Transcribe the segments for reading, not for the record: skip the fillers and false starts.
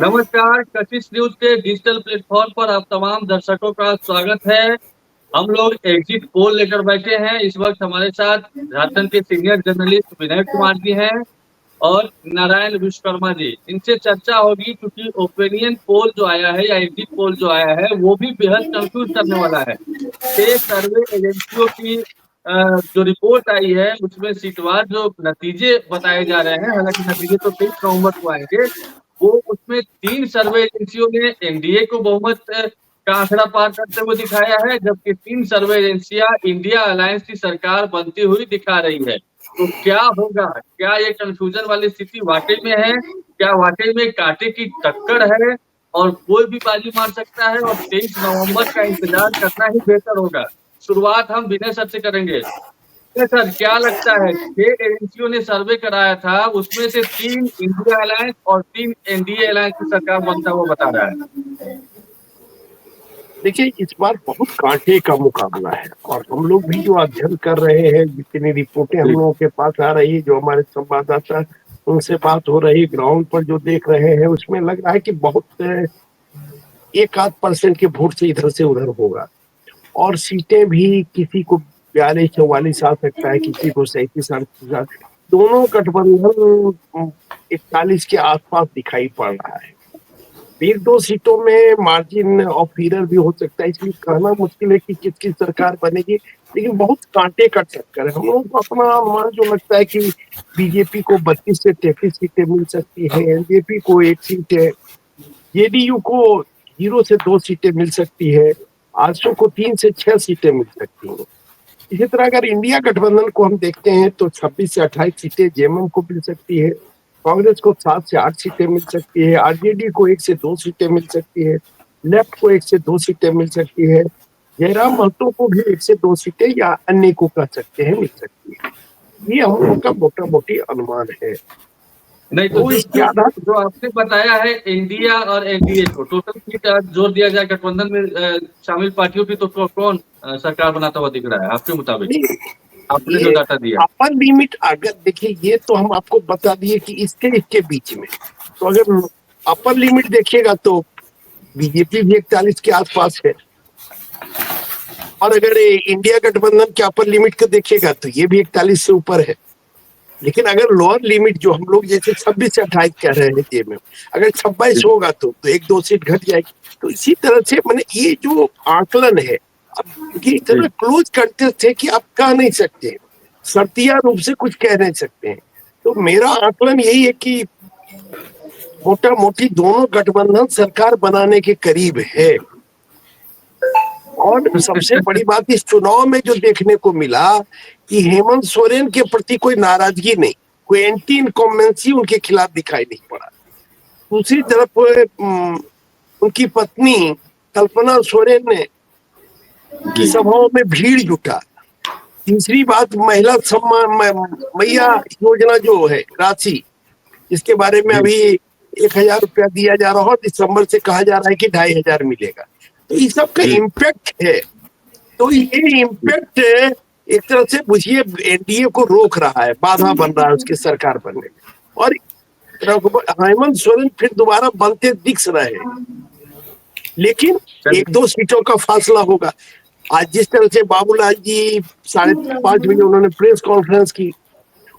नमस्कार, कशिश न्यूज के digital platform पर आप तमाम दर्शकों का स्वागत है। हम लोग एग्जिट पोल लेकर बैठे हैं। इस वक्त हमारे साथ झारखंड के सीनियर जर्नलिस्ट विनय कुमार जी हैं और नारायण विश्वकर्मा जी। इनसे चर्चा होगी क्योंकि ओपिनियन पोल जो आया है या एग्जिट पोल जो आया है वो भी बेहद कंफ्यूज करने वाला है। 6 सर्वे एजेंसियों की जो रिपोर्ट आई है उसमें सीटवार जो नतीजे बताए जा रहे हैं, हालांकि नतीजे तो 23 नवंबर को आएंगे। वो उसमें 3 सर्वे एजेंसियों ने एनडीए को बहुमत का आंकड़ा पार करते हुए दिखाया है, जबकि 3 सर्वे एजेंसियां इंडिया अलायंस की सरकार बनती हुई दिखा रही है। तो क्या होगा? क्या ये कंफ्यूजन वाली स्थिति वाकई में है? क्या वाकई में कांटे की टक्कर है और कोई भी बाजी मार सकता है और 23 नवंबर का इंतजार करना ही बेहतर होगा? शुरुआत हम विनय सर से करेंगे। विनय सर, क्या लगता है 6 एजेंसियों ने सर्वे कराया था, उसमें से 3 इंडिया अलायंस और 3 एनडीए अलायंस की सरकार बनता हुआ बता रहा है। देखिए, इस बार बहुत कांटे का मुकाबला है और हम लोग भी जो अध्ययन कर रहे हैं, जितनी रिपोर्टें हम लोगों के पास आ रही है, जो हमारे संवाददाता उनसे बात हो रही, ग्राउंड पर जो देख रहे हैं, उसमें लग रहा है कि बहुत एक आध परसेंट के वोट से इधर से उधर होगा और सीटें भी किसी को 42-44 आ सकता है, किसी को 37-38। दोनों गठबंधन 41 के आसपास दिखाई पड़ रहा है। एक दो सीटों में मार्जिन ऑफ एरर भी हो सकता है, इसलिए कहना मुश्किल है कि किसकी सरकार बनेगी, लेकिन बहुत कांटे का टक्कर है। हम लोगों को अपना अनुमान जो लगता है कि बीजेपी को 32 से 33 सीटें मिल सकती है, एलजेपी को 1 सीट है, जेडीयू को 0 से 2 सीटें मिल सकती है, आजसू को 3 से 6 सीटें मिल सकती हैं। इसी तरह अगर इंडिया गठबंधन को हम देखते हैं तो 26 से 28 सीटें जेएमएम को मिल सकती है, कांग्रेस को 7 से 8 सीटें मिल सकती है, आरजेडी को 1 से 2 सीटें मिल सकती है, लेफ्ट को 1 से 2 सीटें मिल सकती है, जयराम महतो को भी 1 से 2 सीटें या अन्य को कह सकते हैं मिल सकती है। ये हम लोग का मोटा मोटी अनुमान है। नहीं तो इसके आधार जो आपने बताया है इंडिया और एनडीए को टोटल सीट जोड़ दिया जाए गठबंधन में शामिल पार्टियों की, तो कौन सरकार बनाता हुआ दिख रहा है आपके मुताबिक? आपने जो ये डाटा दिया अपर लिमिट अगर देखिए, ये तो हम आपको बता दिए कि इसके बीच में, तो अगर अपर लिमिट देखिएगा तो बीजेपी भी 41 के आसपास है और अगर इंडिया गठबंधन के अपर लिमिट को देखिएगा तो ये भी 41 से ऊपर है। लेकिन अगर लोअर लिमिट जो हम लोग जैसे 26 से 28 कह रहे हैं जेएमएम, अगर 26 होगा तो 1-2 सीट घट जाएगी। तो इसी तरह से मैंने ये जो आकलन है, अब ये इतना क्लोज कंटेस्ट है कि आप कह नहीं सकते, शर्तिया रूप से कुछ कह नहीं सकते हैं। तो मेरा आकलन यही है कि मोटा मोटी दोनों गठबंधन सरकार बनाने के करीब है। और सबसे बड़ी बात इस चुनाव में जो देखने को मिला कि हेमंत सोरेन के प्रति कोई नाराजगी नहीं, कोई एंटी इनकम्बेंसी उनके खिलाफ दिखाई नहीं पड़ा। दूसरी तरफ उनकी पत्नी कल्पना सोरेन ने की सभाओं में भीड़ जुटा। तीसरी बात, महिला सम्मान मैया योजना जो है राशि, इसके बारे में अभी 1000 रुपया दिया जा रहा है, दिसंबर से कहा जा रहा है कि 2500 मिलेगा। तो इस सब का इम्पैक्ट है। तो ये इम्पैक्ट एक तरह से बुझिए एनडीए को रोक रहा है, बाधा बन रहा है उसकी सरकार बनने में। और हेमंत सोरेन फिर दोबारा बनते दिख रहे हैं, लेकिन 1-2 सीटों का फासला होगा। आज जिस तरह से बाबूलाल जी 5:30 बजे उन्होंने प्रेस कॉन्फ्रेंस की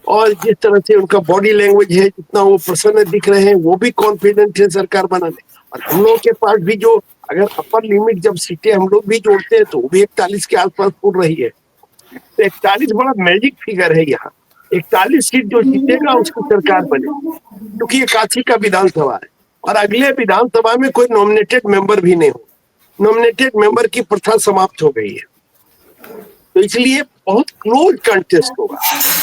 और जिस तरह से उनका बॉडी लैंग्वेज है, जितना वो प्रसन्न दिख रहे हैं, वो भी कॉन्फिडेंट है सरकार बनाने। और हम लोगों के पास भी जो अगर अपर लिमिट जब सीटें हम लोग भी जोड़ते हैं तो वो भी 41 के आसपास उड़ रही है। तो 41 बड़ा मैजिक फिगर है यहाँ। 41 सीट जो जीतेगा उसकी सरकार बने, क्योंकि ये काशी का विधानसभा है और अगले विधानसभा में कोई नॉमिनेटेड मेंबर भी नहीं हो। नॉमिनेटेड मेंबर की प्रथा समाप्त हो गई है, तो इसलिए बहुत क्लोज कंटेस्ट होगा।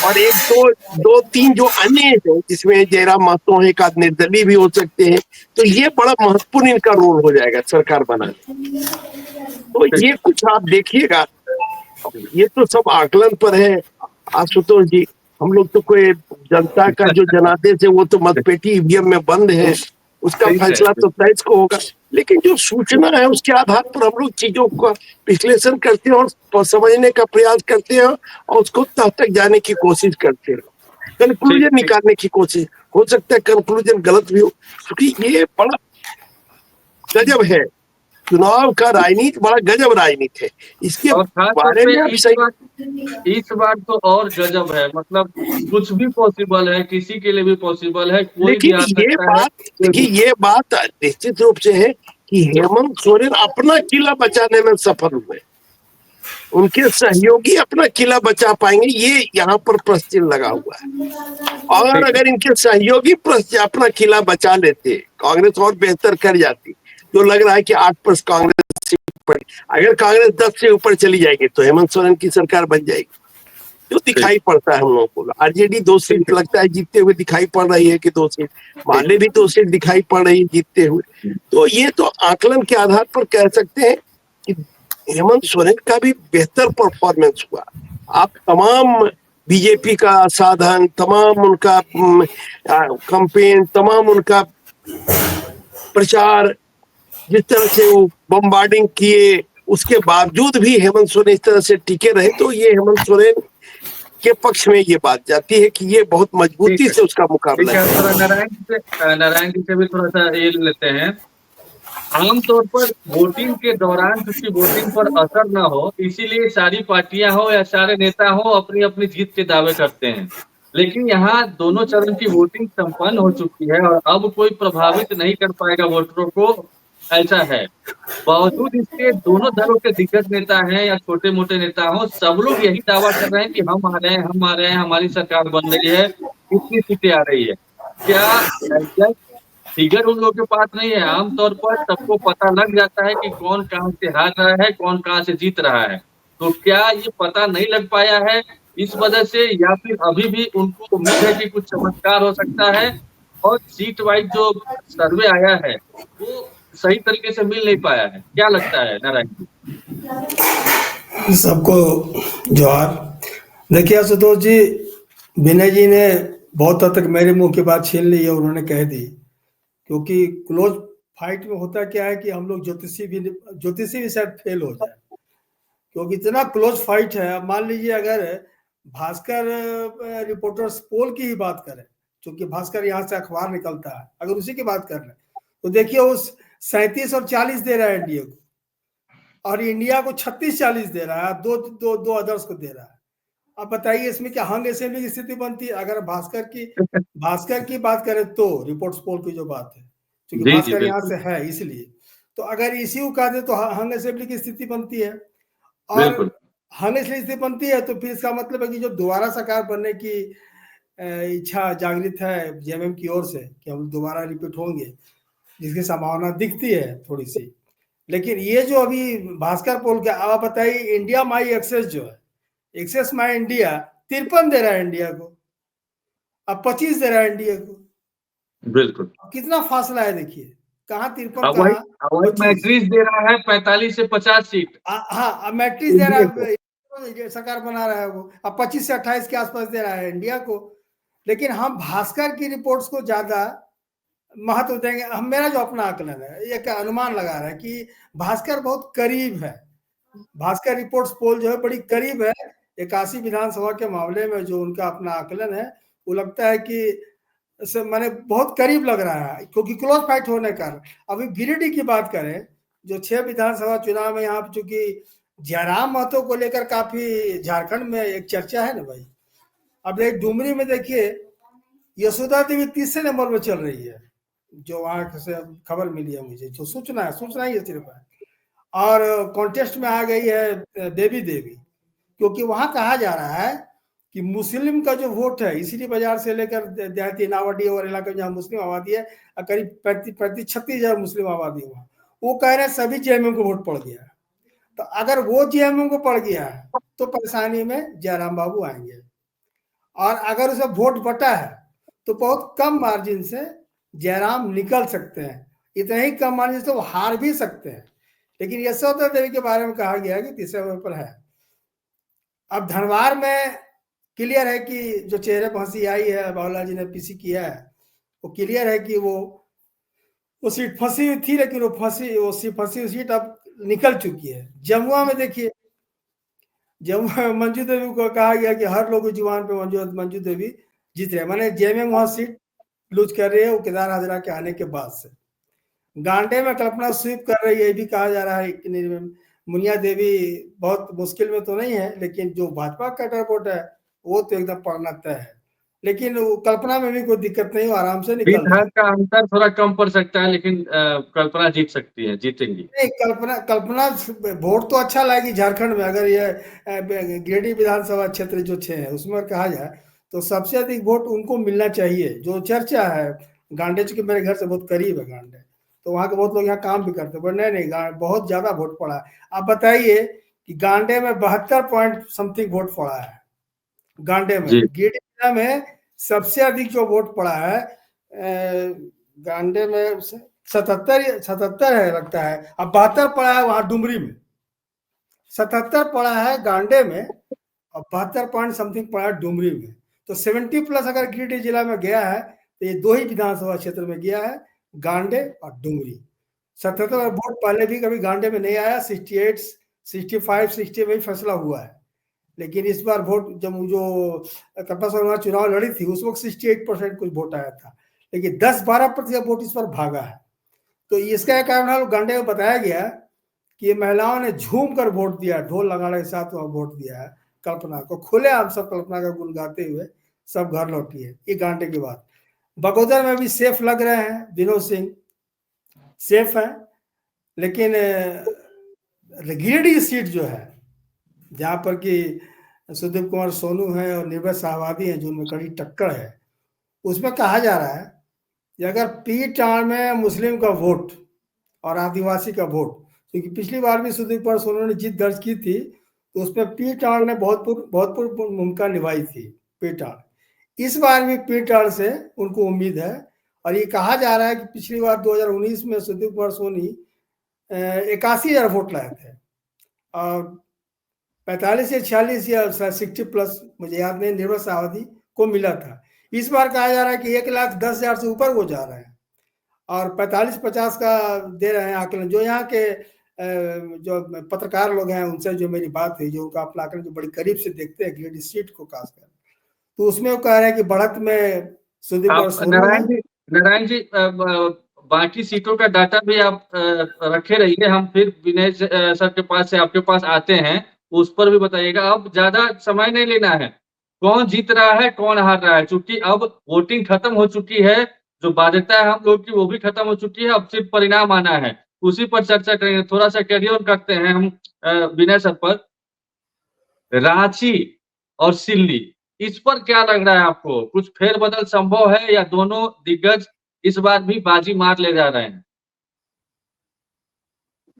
और 1-2-3 जो अन्य है जिसमें जयराम महतो है, एक आध निर्दलीय भी हो सकते हैं, तो ये बड़ा महत्वपूर्ण इनका रोल हो जाएगा सरकार बनाने। तो ये कुछ आप देखिएगा, ये तो सब आकलन पर है आशुतोष जी। हम लोग तो कोई जनता का जो जनादेश है वो तो मतपेटी ईवीएम में बंद है, उसका फैसला तो 23 को होगा। लेकिन जो सूचना है उसके आधार पर हम लोग चीजों का विश्लेषण करते हैं और समझने का प्रयास करते हैं और उसको तह तक जाने की कोशिश करते हैं, कंक्लूजन निकालने की कोशिश। हो सकता है कंक्लूजन गलत भी हो, क्योंकि ये बड़ा गजब है। चुनाव का राजनीति बड़ा गजब राजनीति है। इसके और खास तौर बारे में आप पे सही इस बार तो और गजब है, मतलब कुछ भी पॉसिबल है, किसी के लिए भी पॉसिबल है, कोई भी लेकिन आ सकता है। ये बात निश्चित रूप से है कि हेमंत सोरेन अपना किला बचाने में सफल हुए, उनके सहयोगी अपना किला बचा पाएंगे, ये यहाँ पर प्रश्न चिन्ह लगा हुआ है। और अगर इनके सहयोगी अपना किला बचा लेते, कांग्रेस और बेहतर कर जाती, तो लग रहा है कि 8% कांग्रेस सीट पर, अगर कांग्रेस 10 से ऊपर चली जाएगी तो हेमंत सोरेन की सरकार बन जाएगी, जो दिखाई पड़ता है हम लोगों को। आरजेडी 2 सीट लगता है जीतते हुए दिखाई पड़ रही है कि 2 सीट, माले भी 2 सीट दिखाई पड़ रही है जीतते हुए। तो ये तो आकलन के आधार पर कह सकते हैं कि हेमंत सोरेन का भी बेहतर परफॉर्मेंस हुआ। आप तमाम बीजेपी का साधन, तमाम उनका कैंपेन, तमाम उनका प्रचार, जिस तरह से वो बम्बार्डिंग किए, उसके बावजूद भी हेमंत सोरेन इस तरह से टिके रहे, तो ये हेमंत सोरेन के पक्ष में ये बात जाती है कि ये बहुत मजबूती से उसका मुकाबला है। नारायण जी से भी थोड़ा सा ये लेते हैं। आमतौर पर वोटिंग के दौरान क्योंकि वोटिंग पर असर ना हो, इसीलिए सारी पार्टियां हो या सारे नेता हो अपनी अपनी जीत के दावे करते हैं। लेकिन यहाँ दोनों चरण की वोटिंग संपन्न हो चुकी है और अब कोई प्रभावित नहीं कर पाएगा वोटरों को, ऐसा है। बावजूद इसके दोनों दलों के दिग्गज नेता हैं या छोटे मोटे नेता हो, सब लोग यही दावा कर रहे हैं कि हम आ रहे हैं, हम आ रहे हैं, हमारी सरकार बन रही है, इतनी सीटें आ रही है। क्या फिगर उन लोगों के पास नहीं है? आमतौर पर सबको पता लग जाता है कि कौन कहाँ से हार रहा है, कौन कहाँ से जीत रहा है। तो क्या ये पता नहीं लग पाया है इस वजह से, या फिर अभी भी उनको उम्मीद है कि कुछ चमत्कार हो सकता है और सीट वाइज जो सर्वे आया है वो सही तरीके से मिल नहीं पाया है? क्या लगता है नारायण जी? सबको जोहार। देखिए आशुतोष जी, विनय जी ने बहुत हद तक मेरे मुंह की बात छीन ली है, उन्होंने कह दी। क्योंकि क्लोज फाइट में होता क्या है कि हम लोग ज्योतिषी भी शायद फेल हो जाए, क्योंकि इतना क्लोज फाइट है। अब मान लीजिए अगर भास्कर रिपोर्टर्स पोल की ही बात करें, क्योंकि भास्कर यहाँ से अखबार निकलता है, अगर उसी की बात कर रहे हैं तो देखिए उस 37 और 40 दे रहा है एनडीए को, और इंडिया को 36-40 दे रहा है, दो अदर्स को दे रहा है। अब बताइए इसमें क्या हंग असेंबली की स्थिति बनती है? अगर भास्कर की बात करें तो रिपोर्ट्स पोल की जो बात है, क्योंकि भास्कर यहाँ से है इसलिए, तो अगर इसी को कह दे तो हंग असेंबली की स्थिति बनती है। और हंग असेंबली स्थिति बनती है तो फिर इसका मतलब है कि जो दोबारा सरकार बनने की इच्छा जागृत है जेएमएम की ओर से कि हम दोबारा रिपीट होंगे, जिसकी संभावना दिखती है थोड़ी सी। लेकिन ये जो अभी भास्कर पोल का, अब बताइए इंडिया माई एक्सेस जो है, एक्सेस माई इंडिया 53 दे रहा है इंडिया को, अब 25 दे रहा है इंडिया को। बिल्कुल, कितना फासला है देखिए, कहाँ 53 कहाँ मैट्रिक्स दे रहा है 45 से 50 सीट। हाँ मैट्रिक्स दे रहा है, सरकार बना रहा है वो, अब 25 से 28 के आसपास दे रहा है इंडिया को। लेकिन हम भास्कर की रिपोर्ट्स को ज्यादा महत्व देंगे। हम, मेरा जो अपना आकलन है, एक अनुमान लगा रहा है कि भास्कर बहुत करीब है, भास्कर रिपोर्ट्स पोल जो है बड़ी करीब है 81 विधानसभा के मामले में। जो उनका अपना आकलन है वो लगता है कि मैंने बहुत करीब लग रहा है, क्योंकि क्लोज फाइट होने का। अभी गिरिडीह की बात करें, जो 6 विधानसभा चुनाव में यहाँ चूंकि जयराम महतो को लेकर काफी झारखंड में एक चर्चा है ना भाई। अब एक डुमरी में देखिए यशोदा देवी तीसरे नंबर पर चल रही है, जो वहां से खबर मिली है मुझे, जो सूचना ही है सिर्फ है। और कॉन्टेस्ट में आ गई है देवी, क्योंकि वहां कहा जा रहा है कि मुस्लिम का जो वोट है इसीलिए बाजार से लेकर देहाती नावाडी और इलाके में जहाँ मुस्लिम आबादी है, करीब 36,000 मुस्लिम आबादी है वहाँ, वो कह रहे हैं सभी जेएमएम को वोट पड़ गया है। तो अगर वो जेएमएम को पड़ गया है तो परेशानी में जयराम बाबू आएंगे, और अगर उसे वोट बटा है तो बहुत कम मार्जिन से जयराम निकल सकते हैं, इतने ही कम मार्जिन से वो हार भी सकते हैं। लेकिन यशोदा देवी के बारे में कहा गया है कि तीसरे नंबर पर है। अब धनवार में क्लियर है कि जो चेहरे पर हंसी आई है, बाबूलाल जी ने पीसी किया है, वो क्लियर है कि वो सीट फंसी हुई थी, लेकिन वो फंसी सीट अब निकल चुकी है। जमुआ में देखिए, जमुआ में मंजू देवी को कहा गया कि हर लोगों की जुबान पे मंजू देवी जीत रहे, माने जेएमएम वहां सीट लूज कर रही है वो केदार हाजरा के आने के बाद से। गांडे में कल्पना स्वीप कर रही है, ये भी कहा जा रहा है कि मुनिया देवी बहुत मुश्किल में तो नहीं है, लेकिन जो भाजपा का कटर वोट है वो तो एकदम पड़ना तय है। लेकिन कल्पना में भी कोई दिक्कत नहीं, वो आराम से निकल रही है। का अंतर थोड़ा कम पड़ सकता है, लेकिन कल्पना जीत सकती है, जीतेंगी। नहीं, कल्पना वोट तो अच्छा लाएगी झारखंड में। अगर ये गिरिडीह विधानसभा क्षेत्र जो 6 है उसमें कहा जाए तो सबसे अधिक वोट उनको मिलना चाहिए। जो चर्चा है गांडे, चूंकि मेरे घर से बहुत करीब है गांडे, तो वहाँ के बहुत लोग यहाँ काम भी करते हैं, पर नहीं बहुत ज्यादा वोट पड़ा है। आप बताइए कि गांडे में 72 पॉइंट समथिंग वोट पड़ा है गांडे में। गिरिडीह में सबसे अधिक जो वोट पड़ा है गांडे में 77 है लगता है, अब 72 पड़ा है वहां डुमरी में। 77 पड़ा है गांडे में और 72 पॉइंट समथिंग पड़ा है डुमरी में। तो 70+ अगर गिरिडीह जिला में गया है तो ये 2 ही विधानसभा क्षेत्र में गया है, गांडे और डुमरी। 77 वोट पहले भी कभी गांडे में नहीं आया, 68, 65, 60 में फैसला हुआ है। लेकिन इस बार वोट जब जो कल्पना शर्मा चुनाव लड़ी थी उस वक्त 68% कुछ वोट आया था, लेकिन 10-12% वोट इस पर भागा है। तो इसका कारण है, गांडे में बताया गया कि महिलाओं ने झूम कर वोट दिया, ढोल लगाने के साथ वहां वोट दिया है कल्पना को, खुले आम सब कल्पना का गुण गाते हुए सब घर लौटी है। ये गांडे की बात। बगोदर में भी सेफ लग रहे हैं, विनोद सिंह सेफ है, लेकिन गिरिडीह सीट जो है जहां पर कि सुदीप कुमार सोनू है और निर्भय शाहवादी है, जो उनमें कड़ी टक्कर है, उसमें कहा जा रहा है कि अगर पी टाण में मुस्लिम का वोट और आदिवासी का वोट, क्योंकि पिछली बार भी सुदीप कुमार सोनू ने जीत दर्ज की थी, तो उसमें पी टाण ने बहुत भूमिका निभाई थी पी टाण। इस बार भी पी टाण से उनको उम्मीद है। और ये कहा जा रहा है कि पिछली बार 2019 में सुदीप कुमार सोनी 81,000 वोट लाए थे और 45 या 46 या 60+, मुझे याद नहीं, निर्भय शाहवादी को मिला था। इस बार कहा जा रहा है कि 1,10,000 से ऊपर वो जा रहे हैं और 45-50 का दे रहे हैं आकलन। जो यहाँ के जो पत्रकार लोग हैं उनसे जो मेरी बात हुई, जो उनका अपना आकलन जो बड़ी करीब से देखते हैं गिरिडीह सीट को खासकर, तो उसमें वो कह रहे हैं कि बढ़त में सुदीप और सोनू है। नारायण जी, बाकी सीटों का डाटा भी आप रखे रहिए, हम फिर विनय सर के पास से आपके पास आते हैं, उस पर भी बताइएगा। अब ज्यादा समय नहीं लेना है, कौन जीत रहा है कौन हार रहा है, क्योंकि अब वोटिंग खत्म हो चुकी है, जो बाध्यता है हम लोग की वो भी खत्म हो चुकी है, अब सिर्फ परिणाम आना है, उसी पर चर्चा करेंगे। थोड़ा सा कैरी ऑन करते हैं हम विनय सर पर। रांची और सिल्ली, इस पर क्या लग रहा है आपको, कुछ फेरबदल संभव है या दोनों दिग्गज इस बार भी बाजी मार ले जा रहे हैं?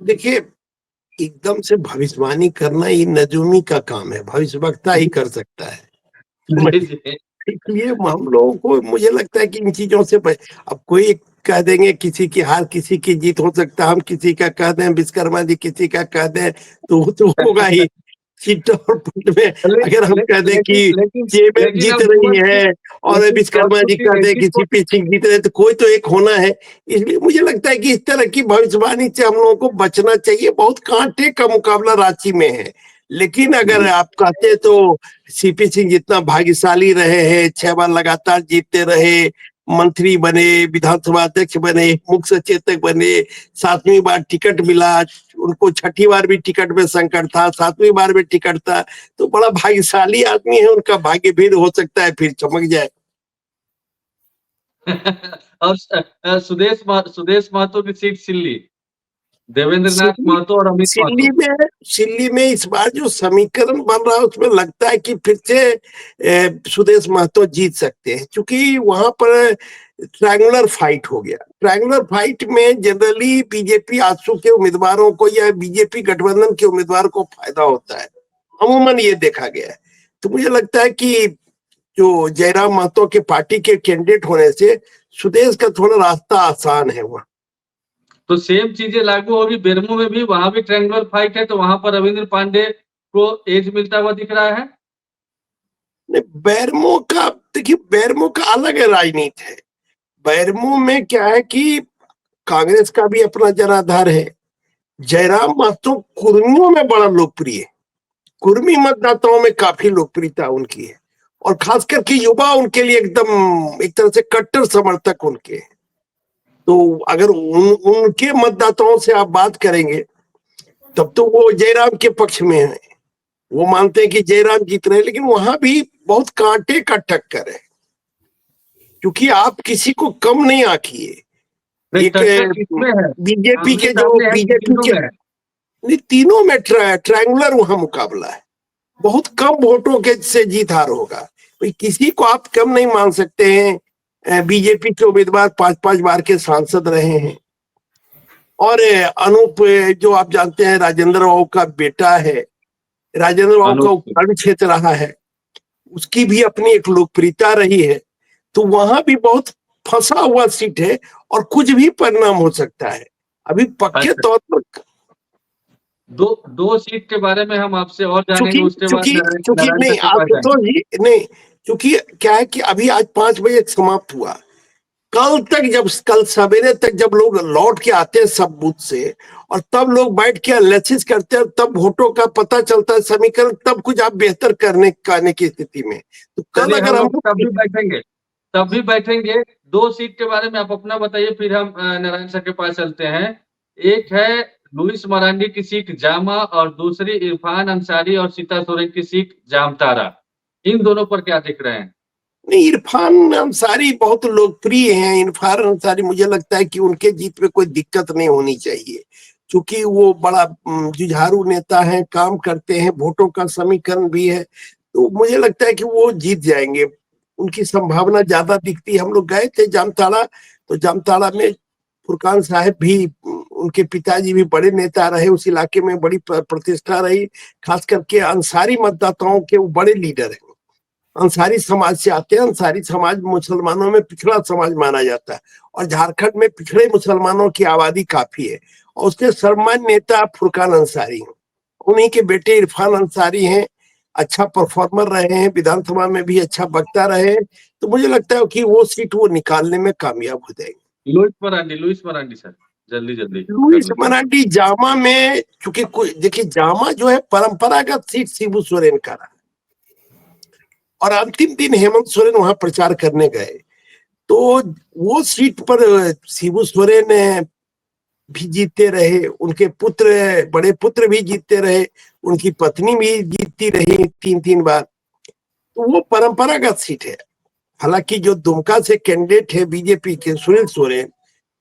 देखिए, एकदम से भविष्यवाणी करना ये नजूमी का काम है, भविष्यवक्ता ही कर सकता है। इसलिए हम लोगों को मुझे लगता है कि इन चीजों से अब कोई कह देंगे किसी की हार किसी की जीत हो सकता है, हम किसी का कह दें, विश्वकर्मा जी किसी का कह दें, तो वो तो होगा ही। सीट और पट में अगर हम कह दें कि जेबेल जीत रही है और विश्वकर्मा जी कह दें कि सीपी सिंह जीत रहे, तो कोई तो एक होना है। इसलिए मुझे लगता है कि इस तरह की भविष्यवाणी से हम लोगों को बचना चाहिए। बहुत कांटे का मुकाबला रांची में है, लेकिन अगर आप कहते तो सीपी सिंह जितना भाग्यशाली रहे हैं, 6 बार लगातार जीतते रहे, मंत्री बने, विधानसभा अध्यक्ष बने, मुख्य सचेतक बने, 7वीं बार टिकट मिला, उनको 6ठी बार भी टिकट में संकट था, 7वीं बार भी टिकट था, तो बड़ा भाग्यशाली आदमी है, उनका भाग्य भी हो सकता है फिर चमक जाए। और सुदेश महतो की सीट सिल्ली, देवेंद्र नाथ महतो और अमित महतो। सिल्ली में इस बार जो समीकरण बन रहा है उसमें लगता है कि फिर से सुदेश महतो जीत सकते हैं, क्योंकि वहां पर ट्रायंगुलर फाइट हो गया। ट्रायंगुलर फाइट में जनरली बीजेपी आजसू के उम्मीदवारों को या बीजेपी गठबंधन के उम्मीदवार को फायदा होता है, अमूमन ये देखा गया है। तो मुझे लगता है कि जो जयराम महतो के पार्टी के कैंडिडेट होने से सुदेश का थोड़ा रास्ता आसान है वहां। तो सेम चीजें लागू होगी बेरमो में भी, वहां भी ट्रायंगुलर फाइट है, तो वहां पर रविंद्र पांडे को एज मिलता हुआ दिख रहा है। बेरमो का देखिए, बेरमो का अलग राजनीति है। बेरमो में क्या है कि कांग्रेस का भी अपना जनाधार है। जयराम महतो कुर्मियों में बड़ा लोकप्रिय है, कुर्मी मतदाताओं में काफी लोकप्रियता उनकी है, और खास करके युवा उनके लिए एकदम एक तरह से कट्टर समर्थक उनके हैं। तो अगर उनके मतदाताओं से आप बात करेंगे तब तो वो जयराम के पक्ष में है, वो मानते हैं कि जयराम जीत रहे हैं, लेकिन वहां भी बहुत कांटे का टक्कर है, क्योंकि आप किसी को कम नहीं आंकिए। एक बीजेपी के जो बीजेपी के नहीं, तीनों में ट्रायंगुलर वहां मुकाबला है, बहुत कम वोटों के से जीत हार होगा। तो किसी को आप कम नहीं मान सकते हैं। बीजेपी के उम्मीदवार 5-5 बार के सांसद रहे हैं, और अनूप जो आप जानते हैं राजेंद्र बाबू का बेटा है, राजेंद्र बाबू का उपखंड क्षेत्र रहा है, उसकी भी अपनी एक लोकप्रियता रही है। तो वहां भी बहुत फंसा हुआ सीट है और कुछ भी परिणाम हो सकता है अभी पक्के तौर पर। दो सीट के बारे में हम आपसे और जानेंगे, उसके बाद चूंकि नहीं आप तो नहीं, क्योंकि क्या है कि अभी आज 5 बजे समाप्त हुआ, कल सवेरे तक जब लोग लौट के आते हैं सब बूथ से, और तब लोग बैठ के एनालिसिस करते हैं, तब वोटों का पता चलता है, समीकरण, तब कुछ आप बेहतर करने की स्थिति में। तो कल अगर हम तब भी बैठेंगे। 2 सीट के बारे में आप अपना बताइए, फिर हम नारायण सर के पास चलते हैं। एक है लुइस मरांडी की सीट जामा, और दूसरी इरफान अंसारी और सीता सोरेन की सीट जामतारा। इन दोनों पर क्या देख रहे हैं? नहीं, इरफान अंसारी बहुत लोकप्रिय हैं। इरफान अंसारी मुझे लगता है कि उनके जीत में कोई दिक्कत नहीं होनी चाहिए, क्योंकि वो बड़ा जुझारू नेता हैं, काम करते हैं, वोटों का समीकरण भी है, तो मुझे लगता है कि वो जीत जाएंगे, उनकी संभावना ज्यादा दिखती है। हम लोग गए थे जामताड़ा, तो जामताड़ा में फुरकान साहब भी, उनके पिताजी भी बड़े नेता रहे, उस इलाके में बड़ी प्रतिष्ठा रही, खास करके अंसारी मतदाताओं के वो बड़े लीडर हैं। अंसारी समाज से आते हैं। अंसारी समाज मुसलमानों में पिछड़ा समाज माना जाता है, और झारखंड में पिछड़े मुसलमानों की आबादी काफी है, और उसके सर्वमान्य नेता फुरकान अंसारी हैं। उन्हीं के बेटे इरफान अंसारी हैं, अच्छा परफॉर्मर रहे हैं, विधानसभा में भी अच्छा वक्ता रहे, तो मुझे लगता है कि वो सीट वो निकालने में कामयाब हो जाएंगे। लुइस मरांडी सर, जल्दी लुइस मरांडी जामा में, चूंकि देखिए जामा जो है परंपरागत सीट शिबू सोरेन का रहा, और अंतिम दिन हेमंत सोरेन वहां प्रचार करने गए, तो वो सीट पर शिबू सोरेन भी जीतते रहे, उनके बड़े पुत्र भी जीतते रहे, उनकी पत्नी भी जीतती रही 3-3 बार। तो वो परंपरागत सीट है। हालांकि जो दुमका से कैंडिडेट है बीजेपी के सुनील सोरेन,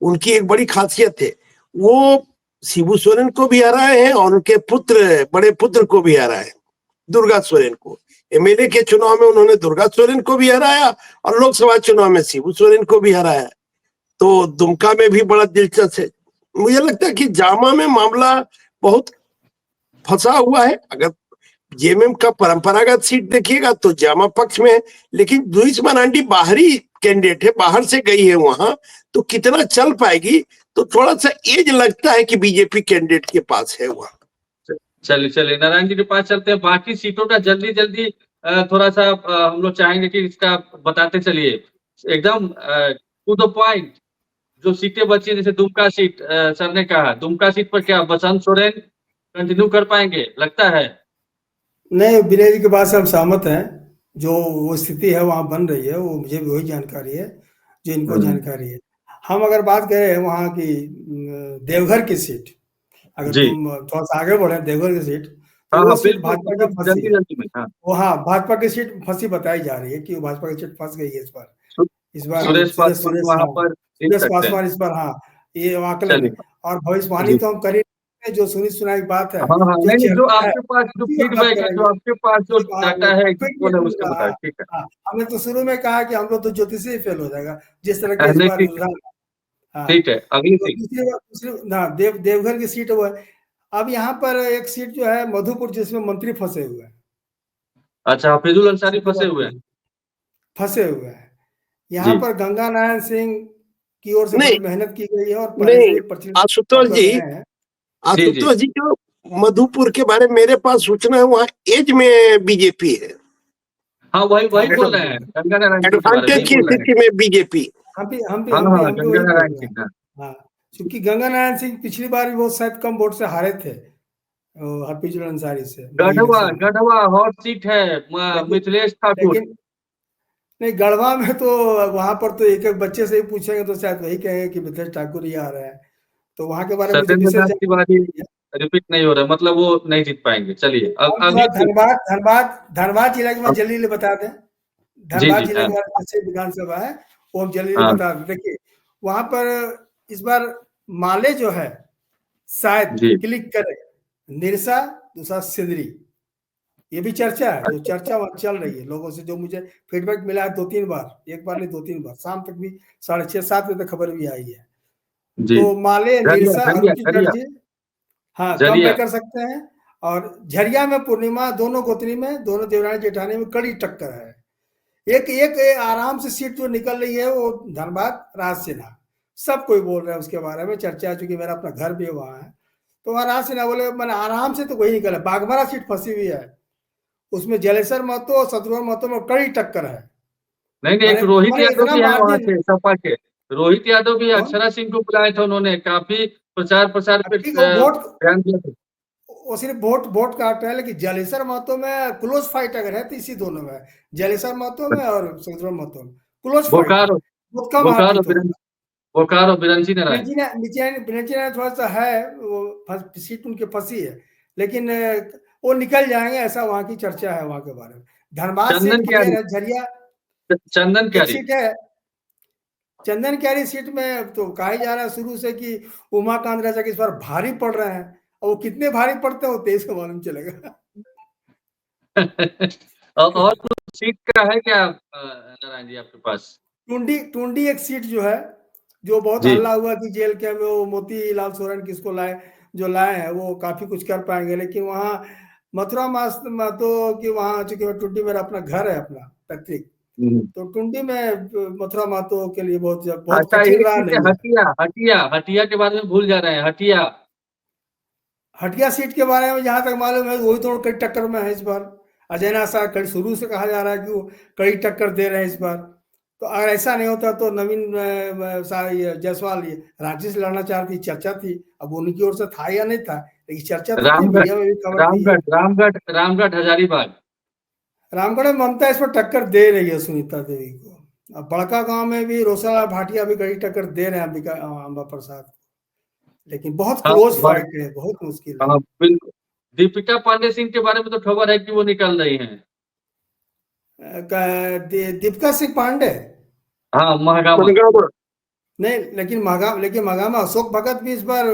उनकी एक बड़ी खासियत है, वो शिबू सोरेन को भी हराए हैं और उनके बड़े पुत्र को भी हराए, दुर्गा सोरेन को। एमएलए के चुनाव में उन्होंने दुर्गा सोरेन को भी हराया, और लोकसभा चुनाव में शिबू सोरेन को भी हराया। तो दुमका में भी बड़ा दिलचस्प है। मुझे लगता है कि जामा में मामला बहुत फंसा हुआ है। अगर जेएमएम का परंपरागत सीट देखिएगा तो जामा पक्ष में है, लेकिन लुइस मरांडी बाहरी कैंडिडेट है, बाहर से गई है वहां, तो कितना चल पाएगी, तो थोड़ा सा एज लगता है कि बीजेपी कैंडिडेट के पास है वहां। चलिए नारायण जी के पास चलते हैं। बाकी सीटों का जल्दी थोड़ा सा हम लोग चाहेंगे कि इसका बताते चलिए एकदम टू द पॉइंट। जो सीटें बची है, जैसे दुमका सीट, सर ने कहा दुमका सीट पर क्या बसंत सोरेन कंटिन्यू कर पाएंगे, लगता है? नहीं, विनय जी के बात से हम सहमत हैं। जो वो स्थिति है वहां बन रही है, वो मुझे भी वही जानकारी है जो इनको जानकारी है। हम अगर बात करें वहां की देवघर की सीट, अगर तुम थोड़ा सा आगे बढ़े, देवघर की सीट, तो वो सीट भाजपा की फंसी है। वो हाँ, भाजपा की सीट फंसी बताई जा रही है कि भाजपा की सीट फंस गई है इस बार। सुरेश पासवान इस बार, हाँ, ये आकलन है। और भविष्यवाणी तो हम कर जो सुनी सुनाई बात है, जो आपके पास जो फीडबैक है, जो आपके पास जो डाटा है, उसका बताएं। ठीक है, हमने तो शुरू में कहा कि हम लोग तो ज्योतिषी ही फेल हो जाएगा, जिस तरह के इस बार रुझान। ठीक है, अगली दूसरी देवघर की सीट वो है। अब यहाँ पर एक सीट जो है मधुपुर, जिसमें मंत्री फंसे हुए हैं। अच्छा, हफीजुल अंसारी फंसे हुए हैं। यहाँ पर गंगा नारायण सिंह की ओर से बड़ी मेहनत की गई है, और आशुतोष जी जो मधुपुर के बारे में मेरे पास सूचना है, वहाँ एज में बीजेपी है। हाँ, वही बोल रहे हैं, गंगा नारायण एडवांटेज की स्थिति में बीजेपी। हम भी क्योंकि गंगा नारायण सिंह पिछली बार भी बहुत शायद कम वोट से हारे थे हफीजुल अंसारी से। गढ़वा हॉट सीट है, मिथिलेश ठाकुर। नहीं, गढ़वा में तो वहां पर तो एक एक बच्चे से ही पूछेंगे तो शायद वही कहेंगे कि मिथिलेश ठाकुर ही आ रहा है, तो वहां के बारे में मुझे सत्येंद्र विशेष नाथ तिवारी जानकारी नहीं है। रिपीट नहीं हो रहा, मतलब वो नहीं जीत पाएंगे। चलिए अब हम थोड़ा अभी धनबाद धनबाद धनबाद जिला के मैं अब- जल्दी बता दें। जी धनबाद जी जिले हाँ के हमारे पश्चिम विधानसभा है, वो हम जल्दी हाँ बता दें। देखिए वहां पर इस बार माले जो है शायद जी। क्लिक करे, निरसा, दूसरा सिदरी, ये भी चर्चा है, जो चर्चा वहाँ चल रही है लोगों से, जो मुझे फीडबैक मिला है 2-3 बार, एक बार नहीं 2-3 बार, शाम तक भी 6:30-7 बजे तक खबर भी आई है। जी तो माले, झरिया निरसा, झरिया अरुचि झरिया दर्जी, हाँ कम झरिया। पे कर सकते हैं। और झरिया में पूर्णिमा, दोनों गोत्री में, दोनों देवरानी जेठानी में कड़ी टक्कर है। एक एक आराम से सीट जो निकल रही है वो धनबाद राज सिन्हा, सब कोई बोल रहा है उसके बारे में, चर्चा है, चूंकि मेरा अपना घर भी वहाँ है, तो वहाँ राज सिन्हा बोले मैंने आराम से, तो वही निकल है। बागमारा सीट फंसी हुई है, उसमें जलेसर महतो और शत्रुघ्न महतो में कड़ी टक्कर है। नहीं नहीं, एक मैंने रोहित मैंने यादव इतना भी है वहां मार्जिन, से सपा के। रोहित यादव भी कौन, अक्षरा सिंह को बुलाए थे उन्होंने, काफी प्रचार प्रसार पे ठीक वो वोट, ध्यान दिया था। वो सिर्फ वोट वोट काट रहे हैं, लेकिन जलेसर महतो में क्लोज फाइट अगर है तो इसी दोनों में है, जलेसर महतो में और शत्रुघ्न महतो में क्लोज फाइट है, बोकारो बहुत कम हार बोकारो जीत होगा। बोकारो बिरंची नारायण। बिरंची थोड़ा सा है वो, सीट उनकी फंसी है, लेकिन वो निकल जाएंगे, ऐसा वहां की चर्चा है वहां के बारे में। धनबाद सीट चंदन क्लियर क्यारी है। झरिया चंदन एक क्यारी। सीट है, चंदन क्यारी सीट में तो कहा ही जा रहा है शुरू से कि उमाकांत राजा के इस बार भारी पड़ रहे हैं, और वो कितने भारी पड़ते हैं वो 23 को मालूम चलेगा। और कुछ सीट का है क्या नारायण जी आपके पास? टुंडी टुंडी एक सीट जो है, जो बहुत जी हल्ला हुआ कि जेल के में वो मोतीलाल सोरेन किसको लाए, जो लाए हैं वो काफी कुछ कर पाएंगे, लेकिन वहाँ मथुरा मास तो कि वहाँ चूंकि टुंडी मेरा अपना घर है, अपना पैतृक, तो टुंडी में मथुरा महतो के लिए बहुत बहुत अच्छा कठिन एक रहा सीट है नहीं है। हटिया हटिया हटिया के बारे में भूल जा रहे हैं। हटिया हटिया सीट के बारे में जहां तक मालूम है वही तो कड़ी टक्कर में है इस बार। अजय नाथ साहब कड़ी शुरू से कहा जा रहा है कि वो कड़ी टक्कर दे रहे हैं इस बार, तो अगर ऐसा नहीं होता तो नवीन जायसवाल रांची से लड़ना चाहती, चर्चा थी, अब उनकी ओर से था या नहीं था, लेकिन चर्चा तो थी, रामगढ़ मीडिया में भी खबर थी। रामगढ़ हजारीबाग। रामगढ़ में ममता इस पर टक्कर दे रही है सुनीता देवी को। अब बड़का गांव में भी रोशनलाल भाटिया भी कड़ी टक्कर दे रहे हैं अंबिका अंबा प्रसाद, लेकिन बहुत हाँ क्लोज फाइट है, बहुत मुश्किल है। हाँ बिल्कुल। दीपिका पांडे सिंह के बारे में तो खबर है कि वो निकल रही हैं। दीपिका सिंह पांडे हाँ महागामा। नहीं, लेकिन महागामा अशोक भगत भी इस बार,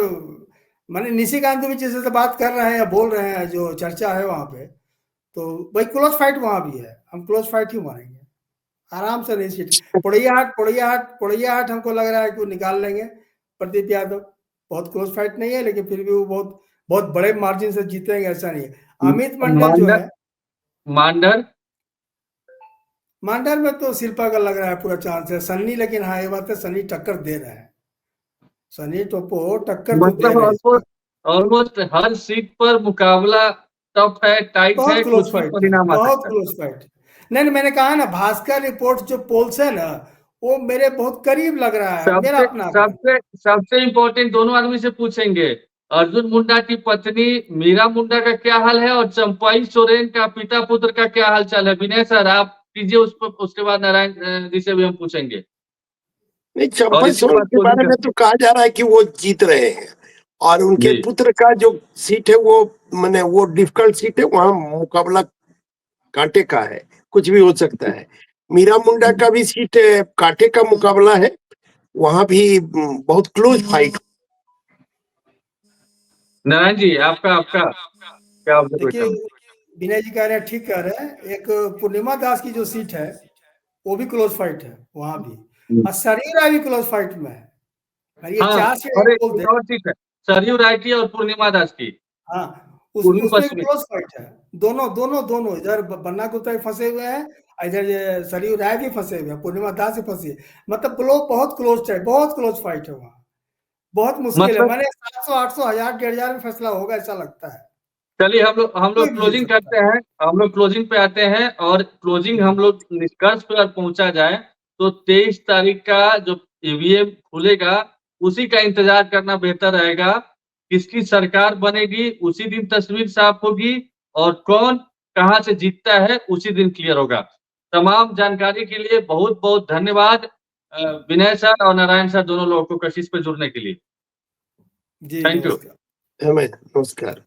माने निशिकांत भी जैसे से बात कर रहे हैं या बोल रहे हैं, जो चर्चा है वहां पे, तो भाई क्लोज फाइट वहां भी है, हम क्लोज फाइट ही मानेंगे, आराम से नहीं सीट। पोड़ैयाहाट हमको लग रहा है कि वो निकाल लेंगे प्रदीप यादव, बहुत क्लोज फाइट नहीं है, लेकिन फिर भी वो बहुत बहुत बड़े मार्जिन से जीतेंगे ऐसा नहीं है। अमित मंडल जो मांडर है, मांडर मांडर में तो शिल्पा का लग रहा है पूरा चांस है। सन्नी, लेकिन हाँ ये बात है, सन्नी टक्कर दे रहे हैं, सनी टोपो टक्कर तो दे मतलब रहे हैं। ऑलमोस्ट हर सीट पर मुकाबला टफ है, टाइट बहुत है, क्लोज कुछ भी फाइट है, परिणाम आ बहुत सकता है। Close fight. नहीं नहीं, मैंने कहा ना, भास्कर रिपोर्ट जो पोल्स है ना, वो मेरे बहुत करीब लग रहा है, मेरा सबसे अपना आंकड़ा। सबसे सबसे इम्पोर्टेंट दोनों आदमी से पूछेंगे, अर्जुन मुंडा की पत्नी मीरा मुंडा का क्या हाल है और चंपाई सोरेन का पिता पुत्र का क्या हाल चाल है। विनय सर आप कीजिए उस पर, उसके बाद नारायण जी से भी हम पूछेंगे। नहीं, और चंपई इसके सोरेन बाद के बारे में तो कहा जा रहा है कि वो जीत रहे हैं, और उनके जी पुत्र का जो सीट है वो माने वो डिफिकल्ट सीट है, वहां मुकाबला कांटे का है, कुछ भी हो सकता है। मीरा मुंडा का भी सीट कांटे का मुकाबला है, वहां भी बहुत क्लोज फाइट। नारायण जी आपका आपका क्या देखिए ऑब्जर्वेशन? विनय जी कह रहे हैं, ठीक कह रहे हैं, एक पूर्णिमा दास की जो सीट है वो भी क्लोज फाइट है वहां भी, और सरयू राय भी क्लोज फाइट में है। और ये हाँ 4 से और बोल दे, एक और सीट है सरयू रायटी और पूर्णिमा दास की, हाँ पूर्वी उसमें भी पश्चिमी। क्लोज फाइट है। दोनों दोनों दोनों इधर बन्ना गुप्ता भी फंसे हुए हैं, इधर ये सरयू राय भी फंसे हुए हैं, पूर्णिमा दास भी फंसी है, मतलब लोग बहुत क्लोज है, बहुत क्लोज फाइट है वहाँ, बहुत मुश्किल है। मतलब मैंने 700 800 1000 1500 में फैसला होगा ऐसा लगता है, चलिए हम कोई लोग भी जीत क्लोजिंग सकता करते है। हैं, हम लोग क्लोजिंग पे आते हैं, और क्लोजिंग हम लोग निष्कर्ष पर पहुंचा जाए तो 23 तारीख का जो ईवीएम खुलेगा उसी का इंतजार करना बेहतर रहेगा। किसकी सरकार बनेगी उसी दिन तस्वीर साफ होगी, और कौन कहां से जीतता है उसी दिन क्लियर होगा। तमाम जानकारी के लिए बहुत बहुत धन्यवाद विनय सर और नारायण सर, दोनों लोगों को कशिश पे जुड़ने के लिए। जी थैंक यू। नमस्कार। नमस्कार।